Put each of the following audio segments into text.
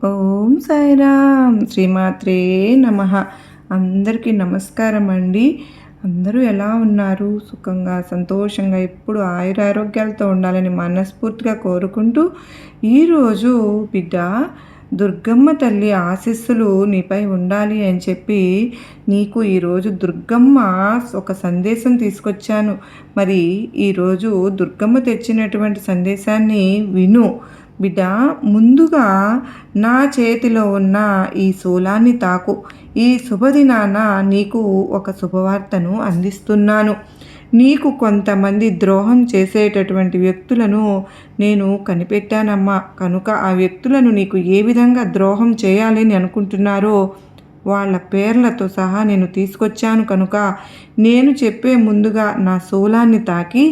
ఓం సాయిరామ్ శ్రీమాత్రే నమః. అందరికీ నమస్కారం అండి. అందరూ ఎలా ఉన్నారు? సుఖంగా సంతోషంగా ఎప్పుడు ఆయురారోగ్యాలతో ఉండాలని మనస్ఫూర్తిగా కోరుకుంటూ, ఈరోజు బిడ్డ దుర్గమ్మ తల్లి ఆశీస్సులు నీపై ఉండాలి అని చెప్పి నీకు ఈరోజు దుర్గమ్మ ఒక సందేశం తీసుకొచ్చాను. మరి ఈరోజు దుర్గమ్మ తెచ్చినటువంటి సందేశాన్ని విను బిడ్డ. ముందుగా నా చేతిలో ఉన్న ఈ శూలాన్ని తాకు. ఈ శుభదినాన నీకు ఒక శుభవార్తను అందిస్తున్నాను. నీకు కొంతమంది ద్రోహం చేసేటటువంటి వ్యక్తులను నేను కనిపెట్టానమ్మా. కనుక ఆ వ్యక్తులను నీకు ఏ విధంగా ద్రోహం చేయాలని అనుకుంటున్నారో వాళ్ళ పేర్లతో సహా నేను తీసుకొచ్చాను. కనుక నేను చెప్పే ముందుగా నా శూలాన్ని తాకి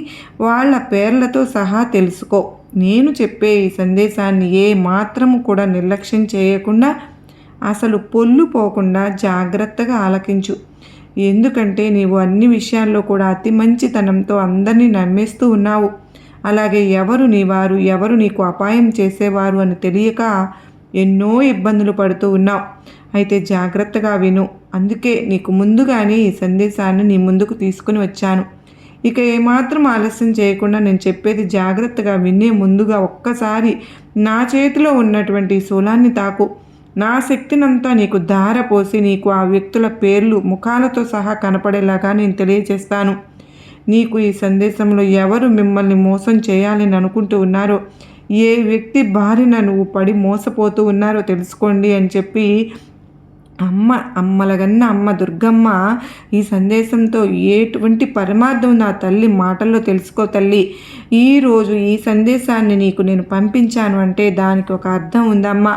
వాళ్ళ పేర్లతో సహా తెలుసుకో. నేను చెప్పే ఈ సందేశాన్ని ఏ మాత్రము కూడా నిర్లక్ష్యం చేయకుండా, అసలు పొల్లు పోకుండా జాగ్రత్తగా ఆలకించు. ఎందుకంటే నీవు అన్ని విషయాల్లో కూడా అతి మంచితనంతో అందరినీ నమ్మేస్తూ ఉన్నావు. అలాగే ఎవరు నీ వారు, ఎవరు నీకు అపాయం చేసేవారు అని తెలియక ఎన్నో ఇబ్బందులు పడుతూ ఉన్నావు. అయితే జాగ్రత్తగా విను. అందుకే నీకు ముందుగానే ఈ సందేశాన్ని నీ ముందుకు తీసుకుని వచ్చాను. ఇక ఏమాత్రం ఆలస్యం చేయకుండా నేను చెప్పేది జాగ్రత్తగా వినే ముందుగా ఒక్కసారి నా చేతిలో ఉన్నటువంటి శూలాన్ని తాకు. నా శక్తినంతా నీకు ధారపోసి నీకు ఆ వ్యక్తుల పేర్లు ముఖాలతో సహా కనపడేలాగా నేను తెలియజేస్తాను. నీకు ఈ సందేశంలో ఎవరు మిమ్మల్ని మోసం చేయాలని అనుకుంటూ ఉన్నారో, ఏ వ్యక్తి బారిన నువ్వు పడి మోసపోతూ ఉన్నారో తెలుసుకోండి అని చెప్పి అమ్మలగన్న అమ్మ దుర్గమ్మ ఈ సందేశంతో ఎటువంటి పరమార్థం నా తల్లి మాటల్లో తెలుసుకో తల్లి. ఈరోజు ఈ సందేశాన్ని నీకు నేను పంపించాను అంటే దానికి ఒక అర్థం ఉందమ్మా.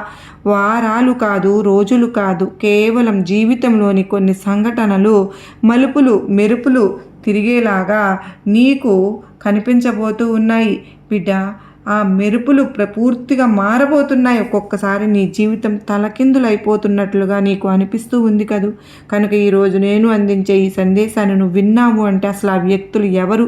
వారాలు కాదు, రోజులు కాదు, కేవలం జీవితంలోని కొన్ని సంఘటనలు మలుపులు మెరుపులు తిరిగేలాగా నీకు కనిపించబోతూ ఉన్నాయి బిడ్డ. ఆ మెరుపులు పూర్తిగా మారబోతున్నాయి. ఒక్కొక్కసారి నీ జీవితం తలకిందులైపోతున్నట్లుగా నీకు అనిపిస్తూ ఉంది కదూ. కనుక ఈరోజు నేను అందించే ఈ సందేశాన్ని నువ్వు విన్నావు అంటే అసలు ఆ వ్యక్తులు ఎవరు,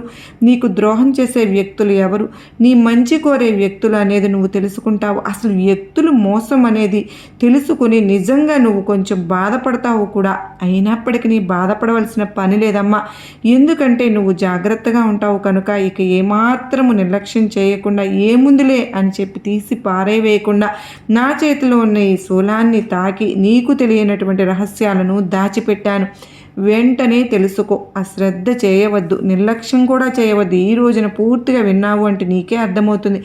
నీకు ద్రోహం చేసే వ్యక్తులు ఎవరు, నీ మంచి కోరే వ్యక్తులు అనేది నువ్వు తెలుసుకుంటావు. అసలు వ్యక్తులు మోసం అనేది తెలుసుకుని నిజంగా నువ్వు కొంచెం బాధపడతావు కూడా. అయినప్పటికీ నీ బాధపడవలసిన పని లేదమ్మా. ఎందుకంటే నువ్వు జాగ్రత్తగా ఉంటావు కనుక ఇక ఏమాత్రము నిర్లక్ష్యం చేయకుండా ఏముందిలే అని చెప్పి తీసి పారేవేయకుండా నా చేతిలో ఉన్న ఈ శూలాన్ని తాకి నీకు తెలియనటువంటి రహస్యాలను దాచిపెట్టాను. వెంటనే తెలుసుకో. అశ్రద్ధ చేయవద్దు, నిర్లక్ష్యం కూడా చేయవద్దు. ఈ రోజున పూర్తిగా విన్నావు అంటే నీకే అర్థమవుతుంది.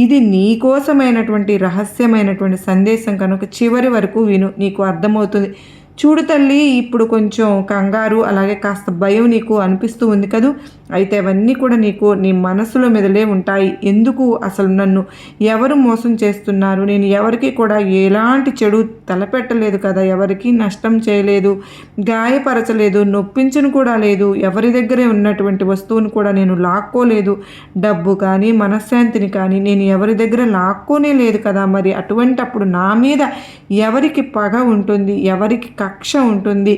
ఇది నీకోసమైనటువంటి రహస్యమైనటువంటి సందేశం కనుక చివరి వరకు విను, నీకు అర్థమవుతుంది. చూడు తల్లి, ఇప్పుడు కొంచెం కంగారు అలాగే కాస్త భయం నీకు అనిపిస్తూ ఉంది కదూ. అయితే అవన్నీ కూడా నీకు నీ మనసులో మెదలే ఉంటాయి. ఎందుకు అసలు నన్ను ఎవరు మోసం చేస్తున్నారు, నేను ఎవరికి కూడా ఎలాంటి చెడు తలపెట్టలేదు కదా, ఎవరికి నష్టం చేయలేదు, గాయపరచలేదు, నొప్పించను కూడా లేదు, ఎవరి దగ్గరే ఉన్నటువంటి వస్తువును కూడా నేను లాక్కోలేదు, డబ్బు కానీ మనశ్శాంతిని కానీ నేను ఎవరి దగ్గర లాక్కోనే లేదు కదా. మరి అటువంటప్పుడు నా మీద ఎవరికి పగ ఉంటుంది, ఎవరికి కక్ష ఉంటుంది,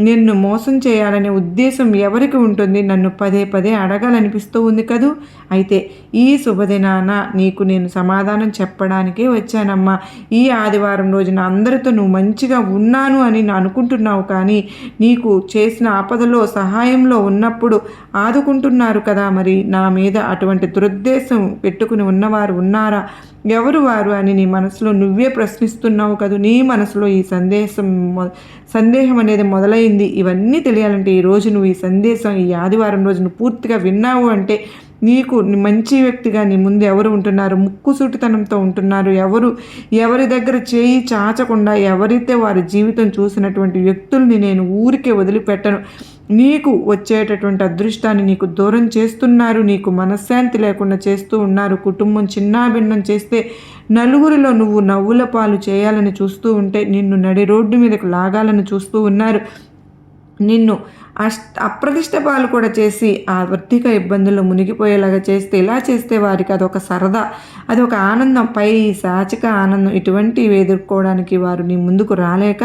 నిన్ను మోసం చేయాలనే ఉద్దేశం ఎవరికి ఉంటుంది, నన్ను పదే పదే అడగాలనిపిస్తూ ఉంది కదూ. అయితే ఈ శుభదినాన నీకు నేను సమాధానం చెప్పడానికే వచ్చానమ్మా. ఈ ఆదివారం రోజున అందరితో నువ్వు మంచిగా ఉన్నాను అని అనుకుంటున్నావు, కానీ నీకు చేసిన ఆపదలో సహాయంలో ఉన్నప్పుడు ఆదుకుంటున్నారు కదా. మరి నా మీద అటువంటి దురుద్దేశం పెట్టుకుని ఉన్నవారు ఉన్నారా, ఎవరు వారు అని నీ మనసులో నువ్వే ప్రశ్నిస్తున్నావు కదా. నీ మనసులో ఈ సందేహం అనేది మొదలైంది. ఇవన్నీ తెలియాలంటే ఈరోజు నువ్వు ఈ సందేశం ఈ ఆదివారం రోజు నువ్వు పూర్తిగా విన్నావు అంటే నీకు మంచి వ్యక్తిగా నీ ముందు ఎవరు ఉంటున్నారు, ముక్కుసూటితనంతో ఉంటున్నారు, ఎవరి దగ్గర చేయి చాచకుండా ఎవరైతే వారి జీవితం చూసినటువంటి వ్యక్తుల్ని నేను ఊరికే వదిలిపెట్టను. నీకు వచ్చేటటువంటి అదృష్టాన్ని నీకు దూరం చేస్తున్నారు, నీకు మనశ్శాంతి లేకుండా చేస్తూ ఉన్నారు. కుటుంబం చిన్నాభిన్నం చేస్తే నలుగురిలో నువ్వు నవ్వుల పాలు చేయాలని చూస్తూ ఉంటే నిన్ను నడి రోడ్డు మీదకు లాగాలని చూస్తూ ఉన్నారు. నిన్ను అప్రదిష్ట పాలు కూడా చేసి ఆ ఆర్థిక ఇబ్బందుల్లో మునిగిపోయేలాగా చేస్తే, ఇలా చేస్తే వారికి అదొక సరదా, అదొక ఆనందం, పై సాచిక ఆనందం. ఇటువంటివి ఎదుర్కోవడానికి వారు నీ ముందుకు రాలేక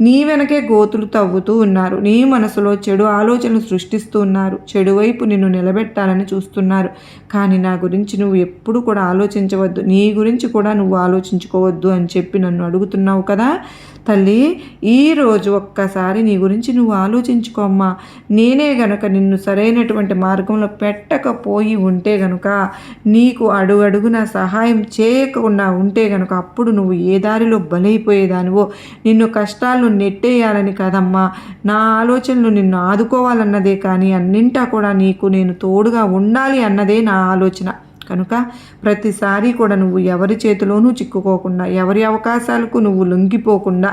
నీ వెనకే గోతులు తవ్వుతూ ఉన్నారు. నీ మనసులో చెడు ఆలోచనలు సృష్టిస్తూ ఉన్నారు. చెడు వైపు నిన్ను నిలబెట్టాలని చూస్తున్నారు. కానీ నా గురించి నువ్వు ఎప్పుడు కూడా ఆలోచించవద్దు, నీ గురించి కూడా నువ్వు ఆలోచించుకోవద్దు అని చెప్పి నన్ను అడుగుతున్నావు కదా తల్లి. ఈరోజు ఒక్కసారి నీ గురించి నువ్వు ఆలోచించుకోమ్మా. నేనే గనక నిన్ను సరైనటువంటి మార్గంలో పెట్టకపోయి ఉంటే గనుక, నీకు అడుగడుగున సహాయం చేయకుండా ఉంటే గనుక, అప్పుడు నువ్వు ఏ దారిలో బలైపోయేదానివో. నిన్ను కష్టాలను నెట్టేయాలని కాదమ్మా, నా ఆలోచనలు నిన్ను ఆదుకోవాలన్నదే, కానీ అన్నింటా కూడా నీకు నేను తోడుగా ఉండాలి అన్నదే నా ఆలోచన. కనుక ప్రతిసారి కూడా నువ్వు ఎవరి చేతిలోనూ చిక్కుకోకుండా, ఎవరి అవకాశాలకు నువ్వు లొంగిపోకుండా,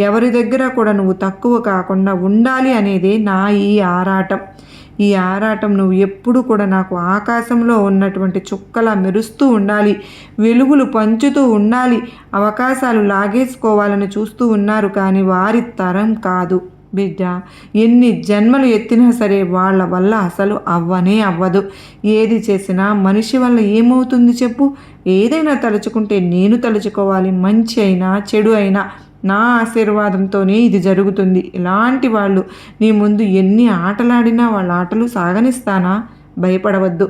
ఎవరి దగ్గర కూడా నువ్వు తక్కువ కాకుండా ఉండాలి అనేదే నా ఈ ఆరాటం. ఈ ఆరాటం నువ్వు ఎప్పుడు కూడా నాకు ఆకాశంలో ఉన్నటువంటి చుక్కలా మెరుస్తూ ఉండాలి, వెలుగులు పంచుతూ ఉండాలి. అవకాశాలు లాగేసుకోవాలని చూస్తూ ఉన్నారు, కానీ వారి తరం కాదు బిడ్డ. ఎన్ని జన్మలు ఎత్తినా సరే వాళ్ళ వల్ల అసలు అవ్వనే అవ్వదు. ఏది చేసినా మనిషి వల్ల ఏమవుతుంది చెప్పు? ఏదైనా తలుచుకుంటే నేను తలుచుకోవాలి. మంచి అయినా చెడు అయినా నా ఆశీర్వాదంతోనే ఇది జరుగుతుంది. ఇలాంటి వాళ్ళు నీ ముందు ఎన్ని ఆటలాడినా వాళ్ళ ఆటలు సాగనిస్తానా? భయపడవద్దు.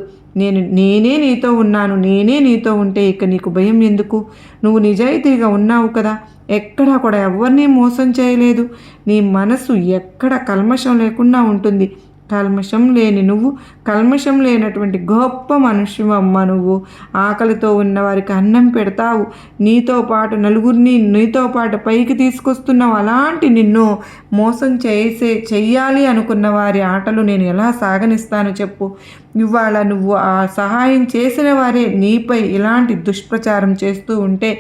నేనే నీతో ఉన్నాను. నేనే నీతో ఉంటే ఇక నీకు భయం ఎందుకు? నువ్వు నిజాయితీగా ఉన్నావు కదా, ఎక్కడా కూడా ఎవరిని మోసం చేయలేదు. నీ మనసు ఎక్కడ కల్మషం లేకుండా ఉంటుంది. కల్మషం లేని నువ్వు, కల్మషం లేనటువంటి గొప్ప మనుష్యమ్మ నువ్వు. ఆకలితో ఉన్న వారికి అన్నం పెడతావు. నీతో పాటు నలుగురిని నీతో పాటు పైకి తీసుకొస్తున్నావు. అలాంటి నిన్ను మోసం చెయ్యాలి అనుకున్న వారి ఆటలు నేను ఎలా సాగనిస్తాను చెప్పు? ఇవాళ నువ్వు ఆ సహాయం చేసిన వారే నీపై ఇలాంటి దుష్ప్రచారం చేస్తూ ఉంటే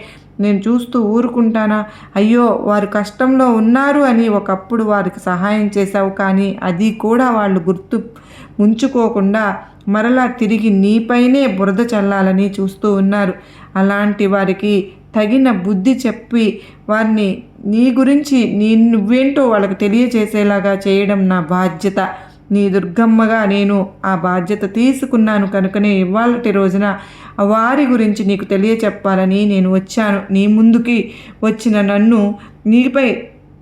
నేను చూస్తూ ఊరుకుంటానా? అయ్యో, వారు కష్టంలో ఉన్నారు అని ఒకప్పుడు వారికి సహాయం చేశావు, కానీ అది కూడా వాళ్ళు గుర్తు ఉంచుకోకుండా మరలా తిరిగి నీపైనే బురద చల్లాలని చూస్తూ ఉన్నారు. అలాంటి వారికి తగిన బుద్ధి చెప్పి వారిని నీ గురించి నువ్వేంటో వాళ్ళకి తెలియచేసేలాగా చేయడం నా బాధ్యత. నీ దుర్గమ్మగా నేను ఆ బాధ్యత తీసుకున్నాను. కనుకనే ఇవాళటి రోజున వారి గురించి నీకు తెలియచెప్పాలని నేను వచ్చాను. నీ ముందుకి వచ్చిన నన్ను నీపై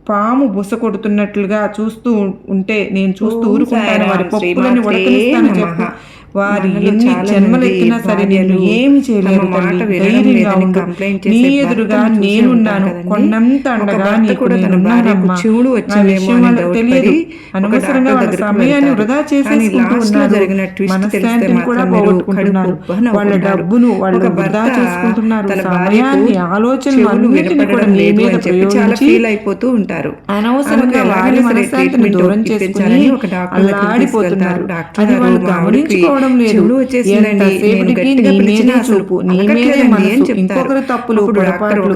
పాము బుస కొడుతున్నట్లుగా చూస్తూ ఉంటే నేను చూస్తూ ఊరుకుంటాను. వారి పప్పులని ఉడకనిస్తాను చెప్పు. వారి ఎన్ని జన్మలు ఎత్తినా సరే నేను ఏమి చేయలేదు. ధైర్యంగా ఉండు. నీ ఎదురుగా నేనున్నాను. కొన్నంత అండగా నీకు నేనున్నానమ్మా. ఆ విషయం వాళ్ళకి తెలియదు. అనవసరంగా వాళ్ళ సమయాన్ని వృధా చేసేసుకుంటూ ఉన్నారు. మనశ్శాంతిని కూడా పోగొట్టుకుంటున్నారు. వాళ్ళ డబ్బును వాళ్ళు వృధా చేసుకుంటున్నారు. సమయాన్ని, ఆలోచనలు అన్నిటిని కూడా నీ మీద ప్రయోగించి అనవసరంగా వారి మనశ్శాంతిని దూరం చేసుకుని అల్లాడిపోతున్నారు. అది వాళ్ళు గమనించుకోవడం లేదు. ఎంతసేపటికి నీ మీదే చూపు, నీ మీదే మనసు, ఇంకొకరి తప్పులు పొరపాట్లు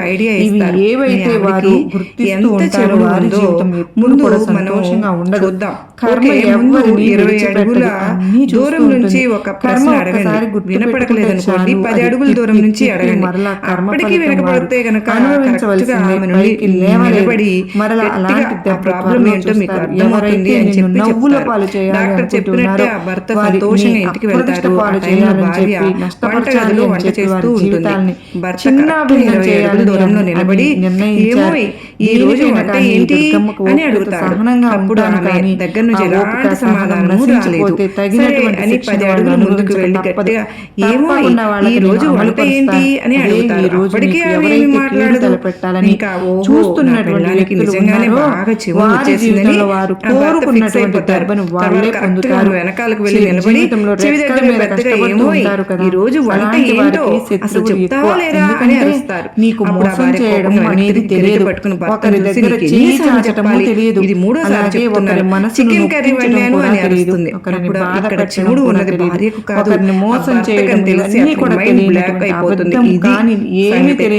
ఇవి ఏవైతే వారు గుర్తిస్తూ ఉంటారో వారి జీవితం ఎప్పుడు కూడా సంతోషంగా ఉండదు. కర్మ ఎవరిని విడిచిపెట్టదు. అన్నీ దూరం నుంచి ఒక కర్మ ఒక్కసారి వినపడలేదనుకోండి, 10 అడుగుల దూరం నుంచి మరలా కర్మ వినపడితే గనక అనుభవించవలసిందే. పైకి లేవలేబడి మరలా అలాంటి ప్రాబ్లం ఏంటో మీకు అర్థమవుతుంది అని చెప్పి నవ్వుల పాలు చేయాలి చెప్పినట్టే ఆ భర్త సంతోషంగా ఇంటికి వెళ్తారు. భార్య వంటగదిలో వంట చేస్తూ ఉంటుంది. భర్త 20 అడుగుల దూరంలో నిలబడి ఏమో ఈ రోజు వంట ఏంటి అని అడుగుతాడు. అప్పుడు ఆమె దగ్గర నుంచి ఎలాంటి సమాధానము రాలేదు. సరే అని 10 అడుగులు ముందుకు వెళ్ళి గట్టిగా ఏమో ఈ రోజు వంట ఏంటి అని అడుగుతారు. అప్పటికే ఆమె ఏమి మాట్లాడదు. ఇంకా ఓహో, నా పిల్లలకి నిజంగానే బాగా చెవు వచ్చేసిందని భర్త ఫిక్స్ అయిపోతారు. తర్వాత వెనకాలకు వెళ్ళి నిలబడి చెవి దగ్గర పెద్దగా ఏమో ఈ రోజు వంట ఏంటో అసలు చెప్తావా లేదా అని అరుస్తారు. అప్పుడు ఆ భార్య కోపంగా వెనక్కి తిరిగి పట్టుకుని భర్తను చూసి నీకు ఎన్నిసార్లు చెప్పాలి, ఇది 3వ సారి చెప్తున్నారు, చికెన్ కర్రీ వండాను అని అరుస్తుంది. అప్పుడు ఇక్కడ చెవుడు ఉన్నది భార్యకు కాదు, భర్తకని తెలిసి అతని మైండ్ బ్లాక్ అయిపోతుంది. ఇది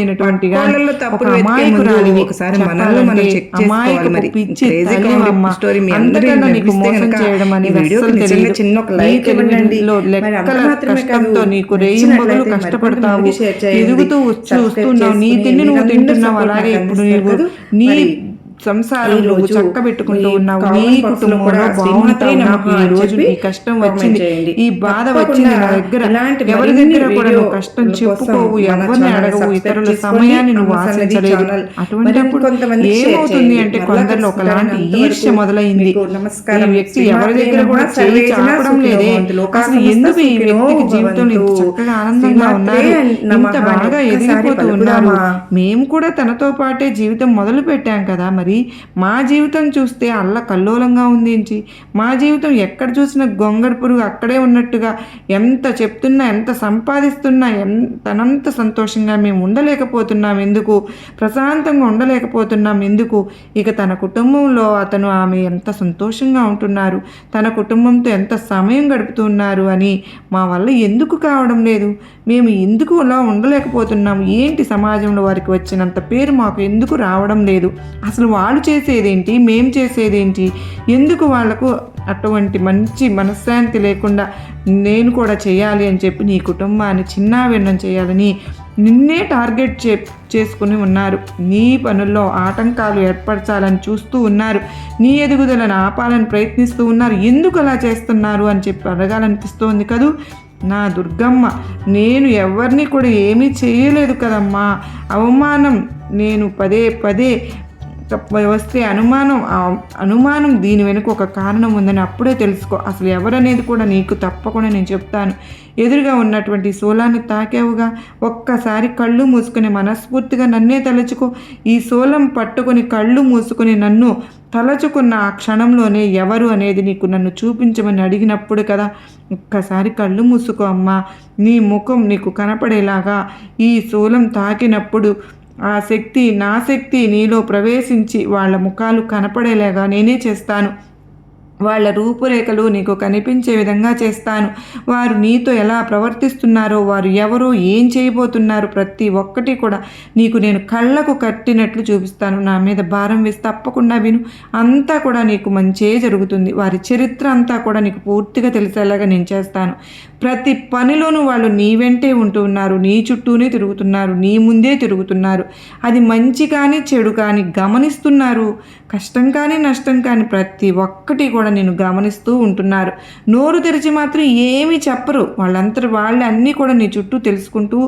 తప్పులు వెతికే ముందు ఒకసారి మనల్ని మనం చెక్ చేసుకోవాలి. మరి క్రేజీ కామెడీ స్టోరీ మీ అందరూ వినిపిస్తే కనుక ఈ వీడియోకి నిజంగా చిన్న ఒక లైక్ ఇవ్వండి. నీకు రేయింబగలు కష్టపడతావు, ఎదుగుతూ వస్తున్నావు, నీ తిండి నువ్వు తింటున్నావు. అలాగే ఇప్పుడు నీవు నీ సంసారం నువ్వు చక్కబెట్టుకుంటూ ఉన్నావు, నీ కుటుంబంలో బాగుంటావు, ఈ రోజు నీ కష్టం వచ్చింది, ఈ బాధ వచ్చింది నా దగ్గర, ఎవరి దగ్గర కూడా నువ్వు కష్టం చెప్పుకోవు, ఎవరిని అడగవు, ఇతరుల సమయాన్ని నువ్వు ఆశించలేదు. అటువంటిప్పుడు ఏమవుతుంది అంటే కొందరిలో ఒకలాంటి ఈర్ష్య మొదలైంది. ఈ వ్యక్తి ఎవరి దగ్గర కూడా చేయి చాపడం లేదే, అసలు ఎందుకు ఈ వ్యక్తికి జీవితంలో ఇంత చక్కగా ఆనందంగా ఉన్నారు, ఇంత బాగా ఎదిగిపోతూ ఉన్నారు, మేము కూడా తనతో పాటే జీవితం మొదలు పెట్టాం కదా, మరి మా జీవితం చూస్తే అల్ల కల్లోలంగా ఉంది ఏంటి, మా జీవితం ఎక్కడ చూసినా గొంగడి పురుగు అక్కడే ఉన్నట్టుగా, ఎంత చెప్తున్నా ఎంత సంపాదిస్తున్నా తనంత సంతోషంగా మేము ఉండలేకపోతున్నాం ఎందుకు, ప్రశాంతంగా ఉండలేకపోతున్నాం ఎందుకు, ఇక తన కుటుంబంలో అతను ఆమె ఎంత సంతోషంగా ఉంటున్నారు, తన కుటుంబంతో ఎంత సమయం గడుపుతున్నారు అని మా వల్ల ఎందుకు కావడం లేదు, మేము ఎందుకు అలా ఉండలేకపోతున్నాము, ఏంటి సమాజంలో వారికి వచ్చినంత పేరు మాకు ఎందుకు రావడం లేదు, అసలు వాళ్ళు చేసేదేంటి మేము చేసేదేంటి, ఎందుకు వాళ్లకు అటువంటి మంచి మనశ్శాంతి లేకుండా నేను కూడా చేయాలి అని చెప్పి నీ కుటుంబాన్ని చిన్నాభిన్నం చేయాలని నిన్నే టార్గెట్ చేసుకుని ఉన్నారు, నీ పనుల్లో ఆటంకాలు ఏర్పరచాలని చూస్తూ ఉన్నారు, నీ ఎదుగుదలను ఆపాలని ప్రయత్నిస్తూ ఉన్నారు, ఎందుకు అలా చేస్తున్నారు అని చెప్పి అడగాలనిపిస్తోంది కదూ నా దుర్గమ్మ. నేను ఎవరిని కూడా ఏమీ చేయలేదు కదమ్మా, అవమానం నేను పదే పదే వస్తే అనుమానం దీని వెనుక ఒక కారణం ఉందని అప్పుడే తెలుసుకో, అసలు ఎవరనేది కూడా నీకు తప్పకుండా నేను చెప్తాను. ఎదురుగా ఉన్నటువంటి శూలాన్ని తాకావుగా, ఒక్కసారి కళ్ళు మూసుకుని మనస్ఫూర్తిగా నన్నే తలుచుకో, ఈ శూలం పట్టుకొని కళ్ళు మూసుకుని నన్ను తలచుకున్న ఆ క్షణంలోనే ఎవరు అనేది నీకు నన్ను చూపించమని అడిగినప్పుడు కదా, ఒక్కసారి కళ్ళు మూసుకో అమ్మా, నీ ముఖం నీకు కనపడేలాగా ఈ శూలం తాకినప్పుడు ఆ శక్తి నా శక్తి నీలో ప్రవేశించి వాళ్ళ ముఖాలు కనపడేలాగా నేనే చేస్తాను, వాళ్ళ రూపురేఖలు నీకు కనిపించే విధంగా చేస్తాను, వారు నీతో ఎలా ప్రవర్తిస్తున్నారో, వారు ఎవరో ఏం చేయబోతున్నారు ప్రతి ఒక్కటి కూడా నీకు నేను కళ్ళకు కట్టినట్లు చూపిస్తాను, నా మీద భారం వేసి తప్పకుండా విను, అంతా కూడా నీకు మంచే జరుగుతుంది, వారి చరిత్ర అంతా కూడా నీకు పూర్తిగా తెలిసేలాగా నేను చేస్తాను, ప్రతి పనిలోనూ వాళ్ళు నీ వెంటే ఉంటూ ఉన్నారు, నీ చుట్టూనే తిరుగుతున్నారు, నీ ముందే తిరుగుతున్నారు, అది మంచి కానీ చెడు కానీ గమనిస్తున్నారు, కష్టం కానీ నష్టం కానీ ప్రతి ఒక్కటి కూడా నేను గమనిస్తూ ఉంటున్నారు, నోరు తెరిచి మాత్రం ఏమీ చెప్పరు, వాళ్ళంతా వాళ్ళే అన్నీ కూడా నీ చుట్టూ తెలుసుకుంటూ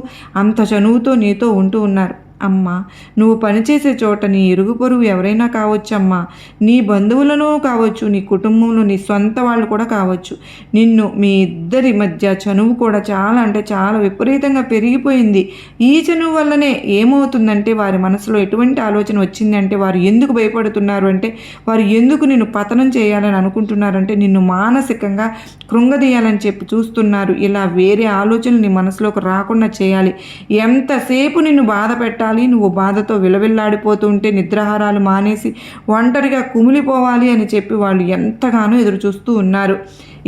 అంత చనువుతో నీతో ఉంటూ ఉన్నారు. అమ్మా, నువ్వు పనిచేసే చోట నీ ఇరుగు పొరుగు ఎవరైనా కావచ్చమ్మా, నీ బంధువులను కావచ్చు, నీ కుటుంబంలో నీ సొంత వాళ్ళు కూడా కావచ్చు, నిన్ను మీ ఇద్దరి మధ్య చనువు కూడా చాలా అంటే చాలా విపరీతంగా పెరిగిపోయింది. ఈ చనువు వల్లనే ఏమవుతుందంటే వారి మనసులో ఎటువంటి ఆలోచన వచ్చిందంటే, వారు ఎందుకు భయపడుతున్నారు అంటే, వారు ఎందుకు నిన్ను పతనం చేయాలని అనుకుంటున్నారంటే, నిన్ను మానసికంగా కృంగదీయాలని చెప్పి చూస్తున్నారు. ఇలా వేరే ఆలోచనలు నీ మనసులోకి రాకుండా చేయాలి, ఎంతసేపు నిన్ను బాధ పెట్టాలి, నువ్వు బాధతో విలవిల్లాడిపోతూ ఉంటే నిద్రాహారాలు మానేసి ఒంటరిగా కుమిలిపోవాలి అని చెప్పి వాళ్ళు ఎంతగానో ఎదురు చూస్తూ ఉన్నారు.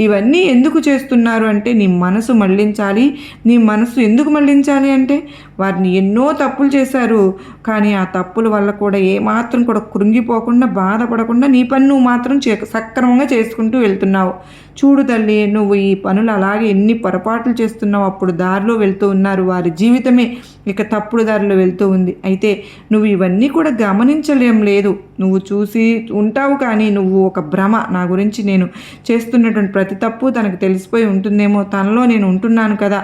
ఇవన్నీ ఎందుకు చేస్తున్నారు అంటే, నీ మనసు మళ్ళించాలి. నీ మనసు ఎందుకు మళ్ళించాలి అంటే, వారిని ఎన్నో తప్పులు చేశారు, కానీ ఆ తప్పుల వల్ల కూడా ఏమాత్రం కూడా కృంగిపోకుండా బాధపడకుండా నీ పని నువ్వు మాత్రం సక్రమంగా చేసుకుంటూ వెళ్తున్నావు. చూడు తల్లి, నువ్వు ఈ పనులు అలాగే ఎన్ని పొరపాట్లు చేస్తున్నావు, అప్పుడు దారిలో వెళ్తూ ఉన్నారు, వారి జీవితమే ఇక తప్పుడు దారిలో వెళ్తూ ఉంది. అయితే నువ్వు ఇవన్నీ కూడా గమనించలేం లేదు, నువ్వు చూసి ఉంటావు కానీ నువ్వు ఒక భ్రమ, నా గురించి నేను చేస్తున్నటువంటి ప్రతి తప్పు తనకు తెలిసిపోయి ఉంటుందేమో, తనలో నేను ఉంటున్నాను కదా,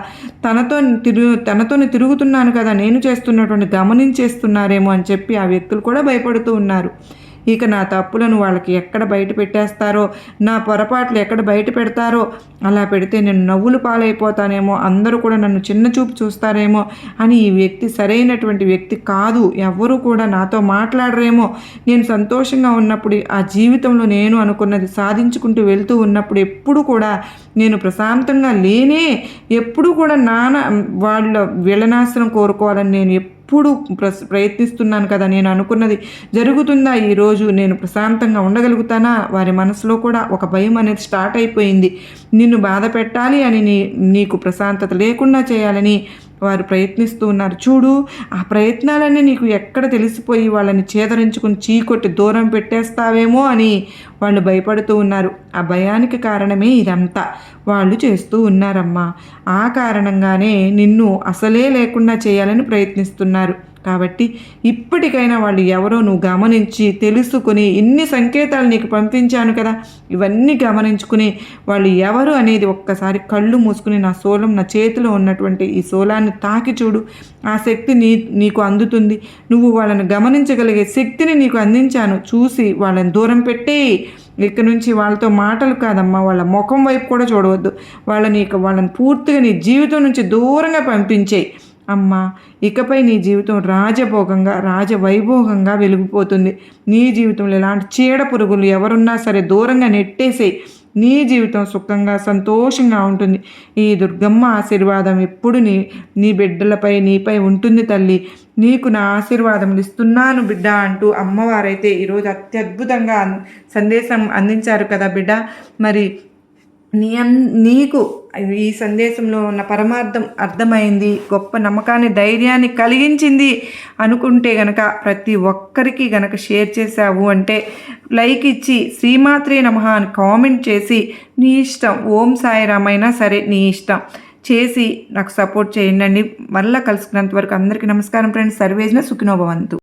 తనతోనే తిరుగుతున్నాను కదా, నేను చేస్తున్నటువంటి గమనించేస్తున్నారేమో అని చెప్పి ఆ వ్యక్తులు కూడా భయపడుతూ ఉన్నారు. ఇక నా తప్పులను వాళ్ళకి ఎక్కడ బయట పెట్టేస్తారో, నా పొరపాట్లు ఎక్కడ బయట పెడతారో, అలా పెడితే నేను నవ్వులు పాలైపోతానేమో, అందరూ కూడా నన్ను చిన్న చూపు చూస్తారేమో అని ఈ వ్యక్తి సరైనటువంటి వ్యక్తి కాదు, ఎవ్వరూ కూడా నాతో మాట్లాడరేమో, నేను సంతోషంగా ఉన్నప్పుడు ఆ జీవితంలో నేను అనుకున్నది సాధించుకుంటూ వెళ్తూ ఉన్నప్పుడు ఎప్పుడు కూడా నేను ప్రశాంతంగా లేనే, ఎప్పుడు కూడా వాళ్ళ విలనాశనం కోరుకోవాలని నేను ఎప్పుడు ప్రయత్నిస్తున్నాను కదా, నేను అనుకున్నది జరుగుతుందా, ఈరోజు నేను ప్రశాంతంగా ఉండగలుగుతానా, వారి మనసులో కూడా ఒక భయం అనేది స్టార్ట్ అయిపోయింది. నిన్ను బాధ పెట్టాలి అని, నీకు ప్రశాంతత లేకుండా చేయాలని వారు ప్రయత్నిస్తూ ఉన్నారు. చూడు, ఆ ప్రయత్నాలన్నీ నీకు ఎక్కడ తెలిసిపోయి వాళ్ళని చేదరించుకుని చీకొట్టి దూరం పెట్టేస్తావేమో అని వాళ్ళు భయపడుతూ ఉన్నారు. ఆ భయానికి కారణమే ఇదంతా వాళ్ళు చేస్తూ ఉన్నారమ్మా. ఆ కారణంగానే నిన్ను అసలే లేకుండా చేయాలని ప్రయత్నిస్తున్నారు. కాబట్టి ఇప్పటికైనా వాళ్ళు ఎవరో నువ్వు గమనించి తెలుసుకుని ఇన్ని సంకేతాలు నీకు పంపించాను కదా, ఇవన్నీ గమనించుకుని వాళ్ళు ఎవరు అనేది ఒక్కసారి కళ్ళు మూసుకుని నా చేతిలో ఉన్నటువంటి ఈ శూలాన్ని తాకి చూడు. ఆ శక్తి నీకు అందుతుంది. నువ్వు వాళ్ళని గమనించగలిగే శక్తిని నీకు అందించాను. చూసి వాళ్ళని దూరం పెట్టేయి. ఇక నుంచి వాళ్ళతో మాటలు కాదమ్మా, వాళ్ళ ముఖం వైపు కూడా చూడవద్దు. వాళ్ళని పూర్తిగా నీ జీవితం నుంచి దూరంగా పంపించేయి. అమ్మా, ఇకపై నీ జీవితం రాజభోగంగా రాజవైభోగంగా వెలిగిపోతుంది. నీ జీవితంలో ఎలాంటి చీడ పురుగులు ఎవరున్నా సరే దూరంగా నెట్టేసేయి. నీ జీవితం సుఖంగా సంతోషంగా ఉంటుంది. ఈ దుర్గమ్మ ఆశీర్వాదం ఎప్పుడు నీ బిడ్డలపై నీపై ఉంటుంది తల్లి. నీకు నా ఆశీర్వాదములు ఇస్తున్నాను బిడ్డ అంటూ అమ్మవారైతే ఈరోజు అత్యద్భుతంగా సందేశం అందించారు కదా బిడ్డ. మరి నీకు ఈ సందేశంలో ఉన్న పరమార్థం అర్థమైంది, గొప్ప నమ్మకాన్ని ధైర్యాన్ని కలిగించింది అనుకుంటే గనక ప్రతి ఒక్కరికి గనక షేర్ చేసావు అంటే, లైక్ ఇచ్చి శ్రీమాత్రే నమః అని కామెంట్ చేసి నీ ఇష్టం, ఓం సాయిరామ్ అయినా సరే నీ ఇష్టం చేసి నాకు సపోర్ట్ చేయండి. మళ్ళీ కలుసుకున్నంత వరకు అందరికీ నమస్కారం ఫ్రెండ్స్. సర్వేజన సుఖినో భవంతు.